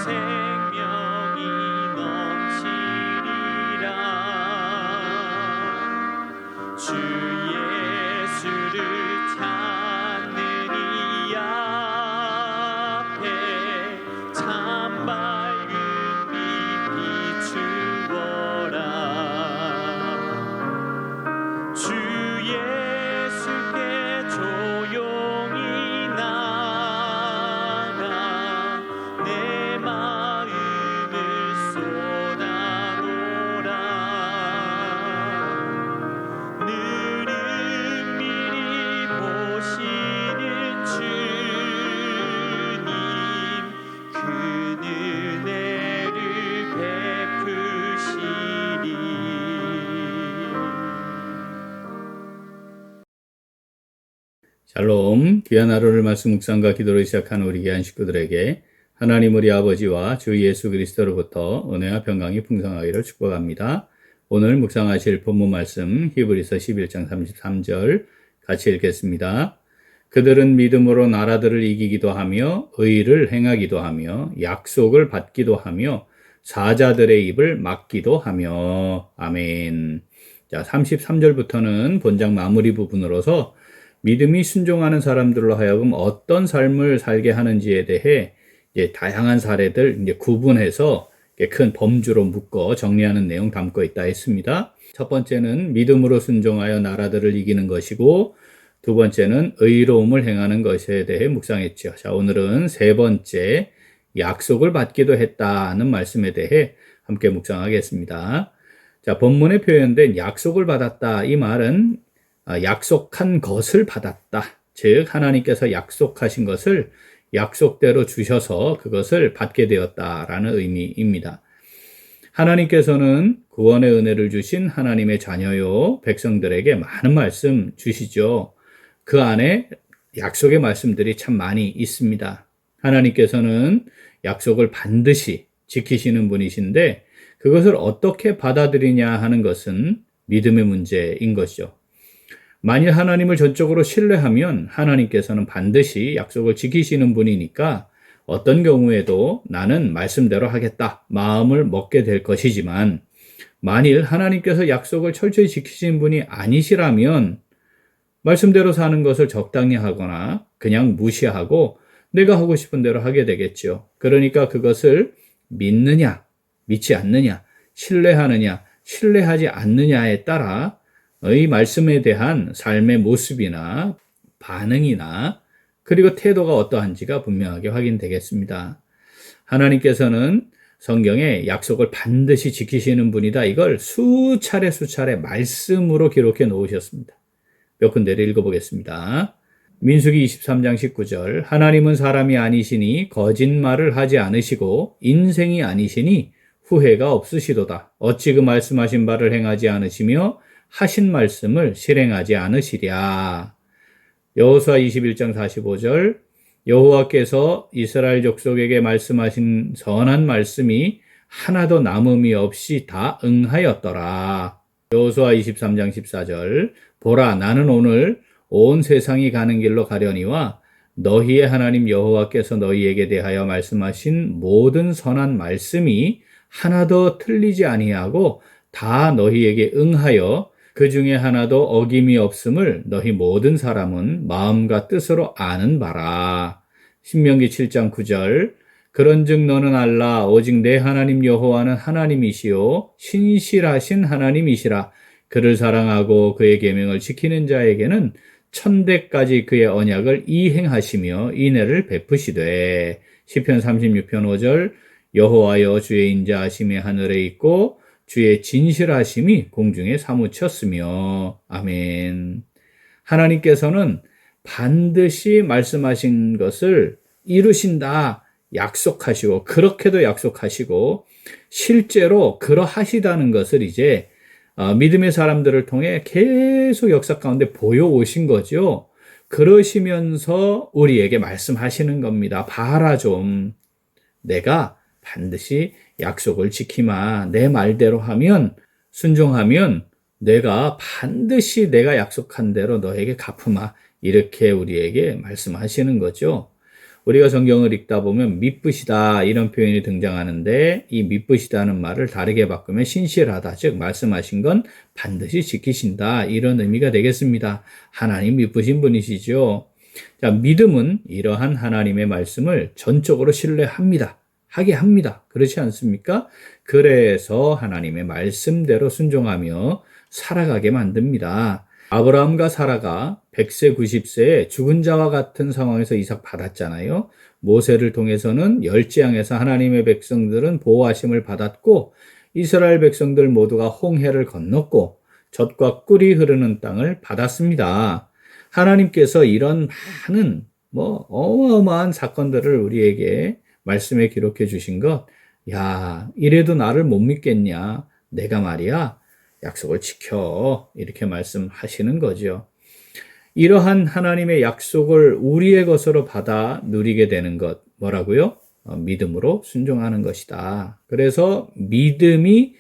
생명이 넘치리라. 주 예수를 찾는 이 앞에 참 밝은 빛 비추어라. 주 예수께 조용히 나가 내 마음을 쏟아놓으라. 늘 은밀히 보시는 주님, 그 은혜를 베푸시리. 샬롬, 귀한 하루를 말씀 묵상과 기도로 시작하는 우리 귀한 식구들에게 하나님 우리 아버지와 주 예수 그리스도로부터 은혜와 평강이 풍성하기를 축복합니다. 오늘 묵상하실 본문 말씀 히브리서 11장 33절 같이 읽겠습니다. 그들은 믿음으로 나라들을 이기기도 하며 의를 행하기도 하며 약속을 받기도 하며 사자들의 입을 막기도 하며. 아멘. 자, 33절부터는 본장 마무리 부분으로서 믿음이 순종하는 사람들로 하여금 어떤 삶을 살게 하는지에 대해 이제 다양한 사례들 이제 구분해서 큰 범주로 묶어 정리하는 내용 담고 있다 했습니다. 첫 번째는 믿음으로 순종하여 나라들을 이기는 것이고, 두 번째는 의로움을 행하는 것에 대해 묵상했죠. 자, 오늘은 세 번째 약속을 받기도 했다는 말씀에 대해 함께 묵상하겠습니다. 자, 본문에 표현된 약속을 받았다, 이 말은 약속한 것을 받았다. 즉 하나님께서 약속하신 것을 약속대로 주셔서 그것을 받게 되었다라는 의미입니다. 하나님께서는 구원의 은혜를 주신 하나님의 자녀요 백성들에게 많은 말씀 주시죠. 그 안에 약속의 말씀들이 참 많이 있습니다. 하나님께서는 약속을 반드시 지키시는 분이신데 그것을 어떻게 받아들이냐 하는 것은 믿음의 문제인 것이죠. 만일 하나님을 전적으로 신뢰하면 하나님께서는 반드시 약속을 지키시는 분이니까 어떤 경우에도 나는 말씀대로 하겠다 마음을 먹게 될 것이지만, 만일 하나님께서 약속을 철저히 지키시는 분이 아니시라면 말씀대로 사는 것을 적당히 하거나 그냥 무시하고 내가 하고 싶은 대로 하게 되겠죠. 그러니까 그것을 믿느냐 믿지 않느냐, 신뢰하느냐 신뢰하지 않느냐에 따라 이 말씀에 대한 삶의 모습이나 반응이나 그리고 태도가 어떠한지가 분명하게 확인되겠습니다. 하나님께서는 성경에 약속을 반드시 지키시는 분이다, 이걸 수차례 말씀으로 기록해 놓으셨습니다. 몇 군데를 읽어보겠습니다. 민수기 23장 19절, 하나님은 사람이 아니시니 거짓말을 하지 않으시고 인생이 아니시니 후회가 없으시도다. 어찌 그 말씀하신 바를 행하지 않으시며 하신 말씀을 실행하지 않으시랴. 여호수아 21장 45절, 여호와께서 이스라엘 족속에게 말씀하신 선한 말씀이 하나도 남음이 없이 다 응하였더라. 여호수아 23장 14절, 보라 나는 오늘 온 세상이 가는 길로 가려니와 너희의 하나님 여호와께서 너희에게 대하여 말씀하신 모든 선한 말씀이 하나도 틀리지 아니하고 다 너희에게 응하여 그 중에 하나도 어김이 없음을 너희 모든 사람은 마음과 뜻으로 아는 바라. 신명기 7장 9절, 그런즉 너는 알라 오직 내 하나님 여호와는 하나님이시요 신실하신 하나님이시라. 그를 사랑하고 그의 계명을 지키는 자에게는 천대까지 그의 언약을 이행하시며 인애를 베푸시되. 시편 36편 5절, 여호와여 주의 인자하심이 하늘에 있고 주의 진실하심이 공중에 사무쳤으며. 아멘. 하나님께서는 반드시 말씀하신 것을 이루신다 약속하시고, 그렇게도 약속하시고 실제로 그러하시다는 것을 이제 믿음의 사람들을 통해 계속 역사 가운데 보여오신 거죠. 그러시면서 우리에게 말씀하시는 겁니다. 봐라 좀, 내가 반드시 약속을 지키마. 내 말대로 하면, 순종하면 내가 반드시 내가 약속한 대로 너에게 갚으마. 이렇게 우리에게 말씀하시는 거죠. 우리가 성경을 읽다 보면 미쁘시다 이런 표현이 등장하는데 이 미쁘시다는 말을 다르게 바꾸면 신실하다, 즉 말씀하신 건 반드시 지키신다 이런 의미가 되겠습니다. 하나님 미쁘신 분이시죠. 자, 믿음은 이러한 하나님의 말씀을 전적으로 신뢰합니다. 하게 합니다. 그렇지 않습니까? 그래서 하나님의 말씀대로 순종하며 살아가게 만듭니다. 아브라함과 사라가 100세, 90세에 죽은 자와 같은 상황에서 이삭 받았잖아요. 모세를 통해서는 열지양에서 하나님의 백성들은 보호하심을 받았고 이스라엘 백성들 모두가 홍해를 건넜고 젖과 꿀이 흐르는 땅을 받았습니다. 하나님께서 이런 많은 어마어마한 사건들을 우리에게 말씀에 기록해 주신 것, 야, 이래도 나를 못 믿겠냐? 내가 말이야, 약속을 지켜. 이렇게 말씀하시는 거죠. 이러한 하나님의 약속을 우리의 것으로 받아 누리게 되는 것, 뭐라고요? 믿음으로 순종하는 것이다. 그래서 믿음이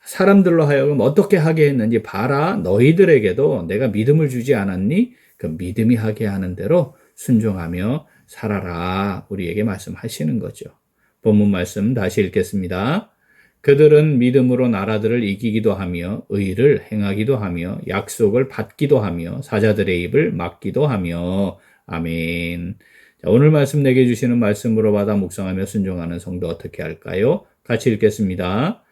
사람들로 하여금 어떻게 하게 했는지 봐라. 너희들에게도 내가 믿음을 주지 않았니? 그 믿음이 하게 하는 대로 순종하며 살아라. 우리에게 말씀하시는 거죠. 본문 말씀 다시 읽겠습니다. 그들은 믿음으로 나라들을 이기기도 하며 의를 행하기도 하며 약속을 받기도 하며 사자들의 입을 막기도 하며 아멘. 자, 오늘 말씀 내게 주시는 말씀으로 받아 묵상하며 순종하는 성도 어떻게 할까요? 같이 읽겠습니다.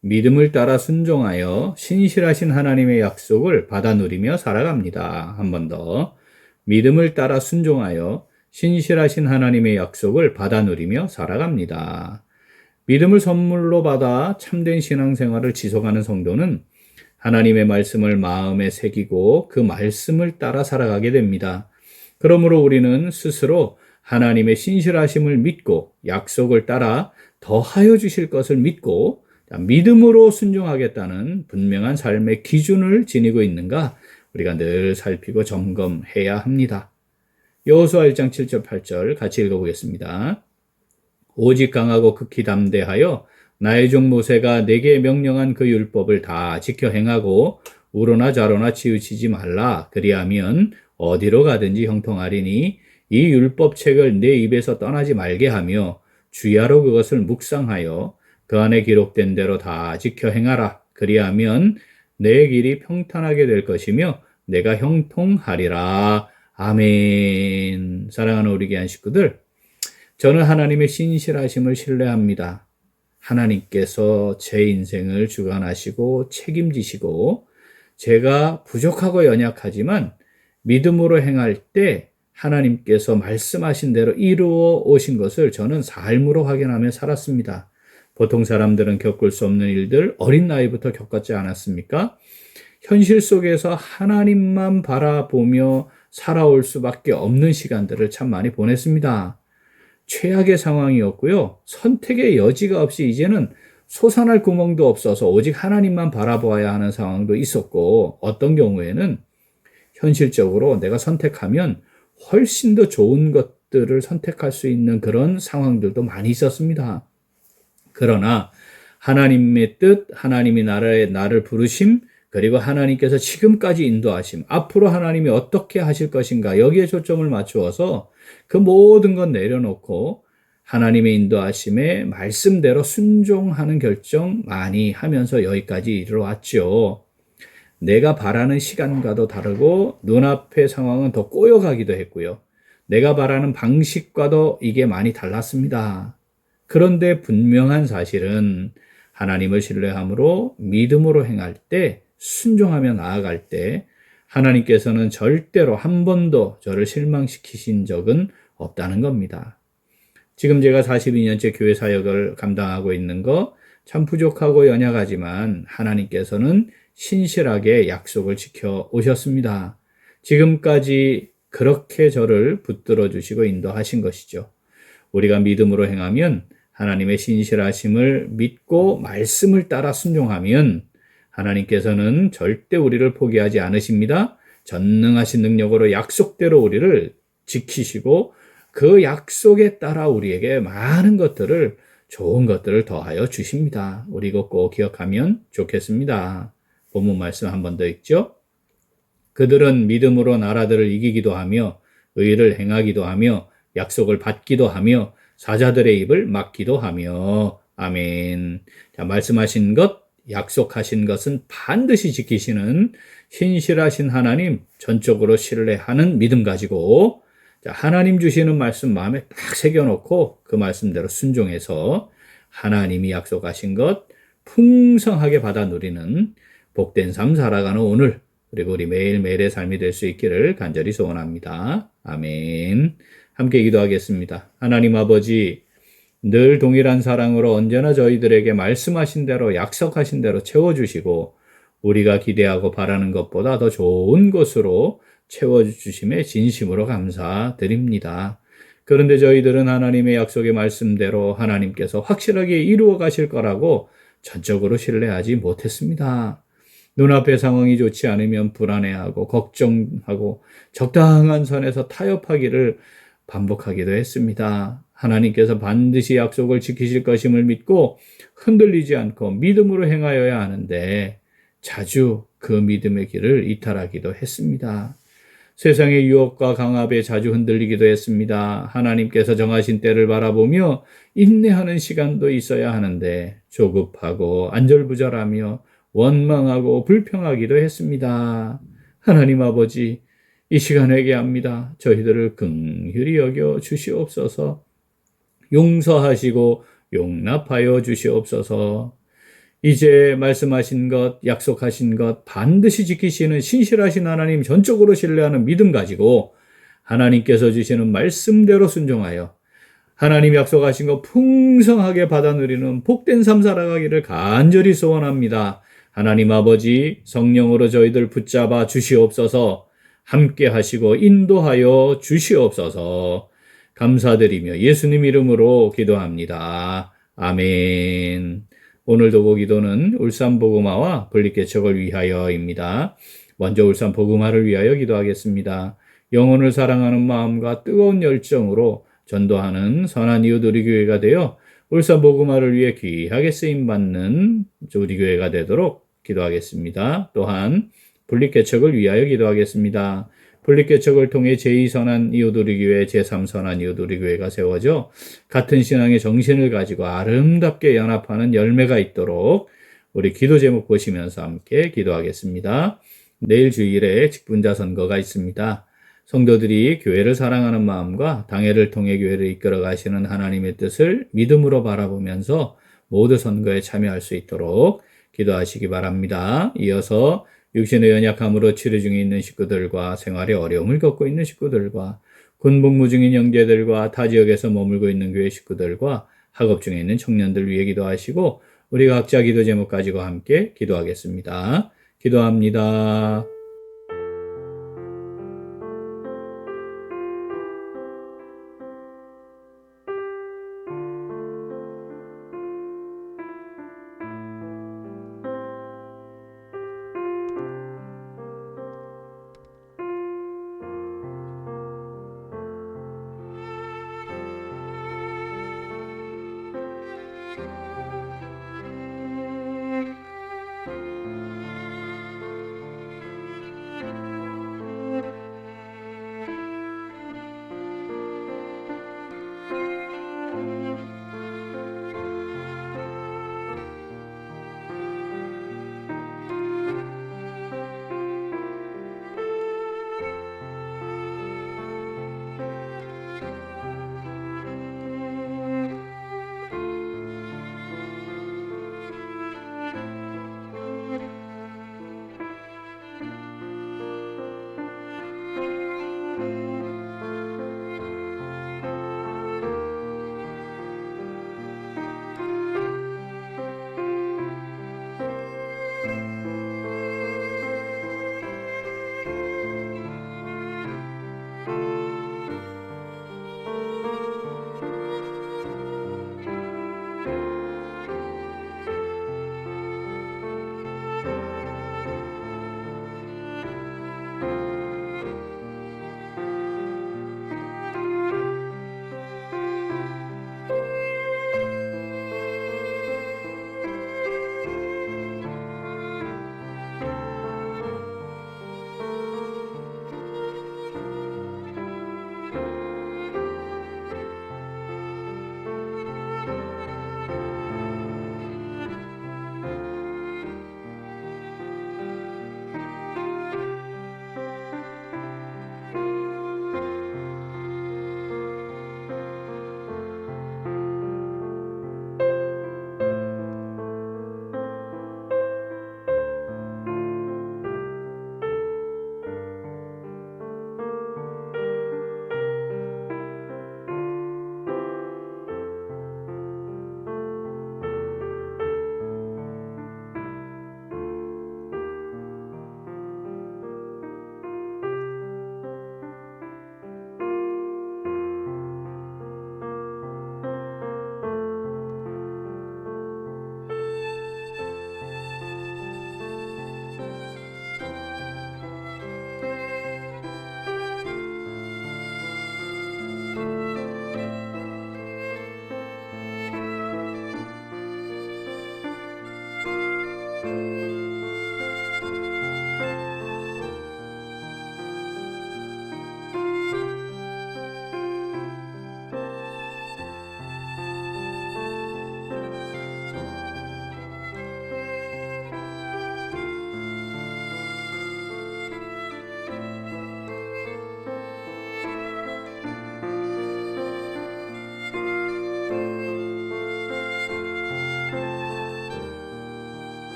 믿음을 따라 순종하여 신실하신 하나님의 약속을 받아 누리며 살아갑니다. 한 번 더. 믿음을 따라 순종하여 신실하신 하나님의 약속을 받아 누리며 살아갑니다. 믿음을 선물로 받아 참된 신앙생활을 지속하는 성도는 하나님의 말씀을 마음에 새기고 그 말씀을 따라 살아가게 됩니다. 그러므로 우리는 스스로 하나님의 신실하심을 믿고 약속을 따라 더하여 주실 것을 믿고 믿음으로 순종하겠다는 분명한 삶의 기준을 지니고 있는가 우리가 늘 살피고 점검해야 합니다. 여호수아 1장 7절 8절 같이 읽어보겠습니다. 오직 강하고 극히 담대하여 나의 종 모세가 내게 명령한 그 율법을 다 지켜 행하고 우로나 좌로나 치우치지 말라. 그리하면 어디로 가든지 형통하리니 이 율법책을 내 입에서 떠나지 말게 하며 주야로 그것을 묵상하여 그 안에 기록된 대로 다 지켜 행하라. 그리하면 내 길이 평탄하게 될 것이며 내가 형통하리라. 아멘. 사랑하는 우리 귀한 식구들, 저는 하나님의 신실하심을 신뢰합니다. 하나님께서 제 인생을 주관하시고 책임지시고 제가 부족하고 연약하지만 믿음으로 행할 때 하나님께서 말씀하신 대로 이루어 오신 것을 저는 삶으로 확인하며 살았습니다. 보통 사람들은 겪을 수 없는 일들 어린 나이부터 겪었지 않았습니까? 현실 속에서 하나님만 바라보며 살아올 수밖에 없는 시간들을 참 많이 보냈습니다. 최악의 상황이었고요. 선택의 여지가 없이 이제는 솟아날 구멍도 없어서 오직 하나님만 바라보아야 하는 상황도 있었고 어떤 경우에는 현실적으로 내가 선택하면 훨씬 더 좋은 것들을 선택할 수 있는 그런 상황들도 많이 있었습니다. 그러나 하나님의 뜻, 하나님이 나를 부르심, 그리고 하나님께서 지금까지 인도하심, 앞으로 하나님이 어떻게 하실 것인가 여기에 초점을 맞추어서 그 모든 건 내려놓고 하나님의 인도하심에 말씀대로 순종하는 결정 많이 하면서 여기까지 이르러왔죠. 내가 바라는 시간과도 다르고 눈앞의 상황은 더 꼬여가기도 했고요. 내가 바라는 방식과도 이게 많이 달랐습니다. 그런데 분명한 사실은 하나님을 신뢰함으로 믿음으로 행할 때 순종하며 나아갈 때 하나님께서는 절대로 한 번도 저를 실망시키신 적은 없다는 겁니다. 지금 제가 42년째 교회 사역을 감당하고 있는 거 참 부족하고 연약하지만 하나님께서는 신실하게 약속을 지켜 오셨습니다. 지금까지 그렇게 저를 붙들어 주시고 인도하신 것이죠. 우리가 믿음으로 행하면 하나님의 신실하심을 믿고 말씀을 따라 순종하면 하나님께서는 절대 우리를 포기하지 않으십니다. 전능하신 능력으로 약속대로 우리를 지키시고 그 약속에 따라 우리에게 많은 것들을 좋은 것들을 더하여 주십니다. 우리 이거 꼭 기억하면 좋겠습니다. 본문 말씀 한 번 더 읽죠. 그들은 믿음으로 나라들을 이기기도 하며 의를 행하기도 하며 약속을 받기도 하며 사자들의 입을 막기도 하며. 아멘. 자, 말씀하신 것, 약속하신 것은 반드시 지키시는 신실하신 하나님 전적으로 신뢰하는 믿음 가지고, 자, 하나님 주시는 말씀 마음에 딱 새겨놓고 그 말씀대로 순종해서 하나님이 약속하신 것 풍성하게 받아 누리는 복된 삶 살아가는 오늘, 그리고 우리 매일매일의 삶이 될 수 있기를 간절히 소원합니다. 아멘. 함께 기도하겠습니다. 하나님 아버지, 늘 동일한 사랑으로 언제나 저희들에게 말씀하신 대로 약속하신 대로 채워주시고 우리가 기대하고 바라는 것보다 더 좋은 것으로 채워주심에 진심으로 감사드립니다. 그런데 저희들은 하나님의 약속의 말씀대로 하나님께서 확실하게 이루어 가실 거라고 전적으로 신뢰하지 못했습니다. 눈앞의 상황이 좋지 않으면 불안해하고 걱정하고 적당한 선에서 타협하기를 반복하기도 했습니다. 하나님께서 반드시 약속을 지키실 것임을 믿고 흔들리지 않고 믿음으로 행하여야 하는데 자주 그 믿음의 길을 이탈하기도 했습니다. 세상의 유혹과 강압에 자주 흔들리기도 했습니다. 하나님께서 정하신 때를 바라보며 인내하는 시간도 있어야 하는데 조급하고 안절부절하며 원망하고 불평하기도 했습니다. 하나님 아버지, 이 시간 회개합니다. 저희들을 긍휼히 여겨 주시옵소서. 용서하시고 용납하여 주시옵소서. 이제 말씀하신 것, 약속하신 것 반드시 지키시는 신실하신 하나님 전적으로 신뢰하는 믿음 가지고 하나님께서 주시는 말씀대로 순종하여 하나님 약속하신 것 풍성하게 받아 누리는 복된 삶 살아가기를 간절히 소원합니다. 하나님 아버지, 성령으로 저희들 붙잡아 주시옵소서. 함께 하시고 인도하여 주시옵소서. 감사드리며 예수님 이름으로 기도합니다. 아멘. 오늘 도고 기도는 울산 복음화와 분립개척을 위하여입니다. 먼저 울산 복음화를 위하여 기도하겠습니다. 영혼을 사랑하는 마음과 뜨거운 열정으로 전도하는 선한 이웃 우리 교회가 되어 울산 복음화를 위해 귀하게 쓰임받는 우리 교회가 되도록 기도하겠습니다. 또한 분립개척을 위하여 기도하겠습니다. 분립개척을 통해 제2선한 이웃 우리 교회, 제3선한 이웃 우리 교회가 세워져 같은 신앙의 정신을 가지고 아름답게 연합하는 열매가 있도록 우리 기도 제목 보시면서 함께 기도하겠습니다. 내일 주일에 직분자 선거가 있습니다. 성도들이 교회를 사랑하는 마음과 당회를 통해 교회를 이끌어 가시는 하나님의 뜻을 믿음으로 바라보면서 모두 선거에 참여할 수 있도록 기도하시기 바랍니다. 이어서 육신의 연약함으로 치료 중에 있는 식구들과 생활에 어려움을 겪고 있는 식구들과 군복무 중인 형제들과 타 지역에서 머물고 있는 교회 식구들과 학업 중에 있는 청년들 위해 기도하시고 우리 각자 기도 제목 가지고 함께 기도하겠습니다. 기도합니다.